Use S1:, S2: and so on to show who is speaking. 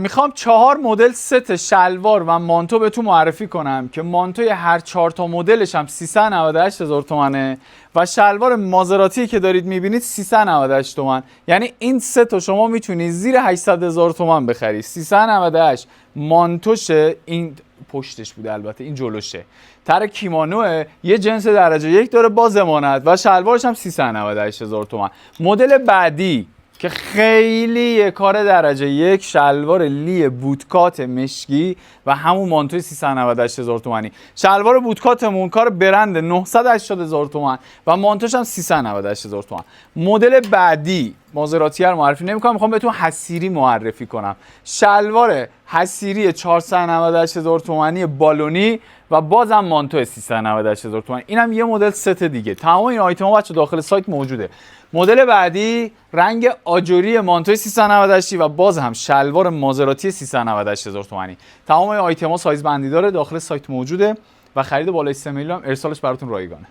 S1: میخوام 4 مدل ست شلوار و مانتو به تو معرفی کنم که مانتوی هر 4 تا مدلش هم 398,000 تومنه و شلوار مازراتی که دارید میبینید 398 تومن. یعنی این سه تا شما میتونید زیر 800,000 تومن بخرید. 398 مانتوشه، این پشتش بوده البته، این جلوشه، تر کیمانوه، یه جنس درجه 1 داره با ضمانت و شلوارش هم 398,000 تومن. مدل بعدی که خیلی کار درجه 1، شلوار لی بوتکات مشکی و همون مانتوی 398,000 تومانی. شلوار بوتکاتمون کار برند 980,000 تومان و مانتوش هم 398,000 تومان. مدل بعدی مازراتی رو معرفی نمی‌کنم، میخوام بهتون حصیری معرفی کنم. شلوار حصیری 498,000 تومانی بالونی و بازم مانتو 398,000 تومان. اینم یه مدل ست دیگه. تمام این آیتم‌ها بچه داخل سایت موجوده. مدل بعدی رنگ آجوری مانتوی 398 و باز هم شلوار مازراتی 398,000 تومانی. تمام این آیتم‌ها سایز بندی داره، داخل سایت موجوده و خرید بالای 3 میلیون هم ارسالش براتون رایگانه.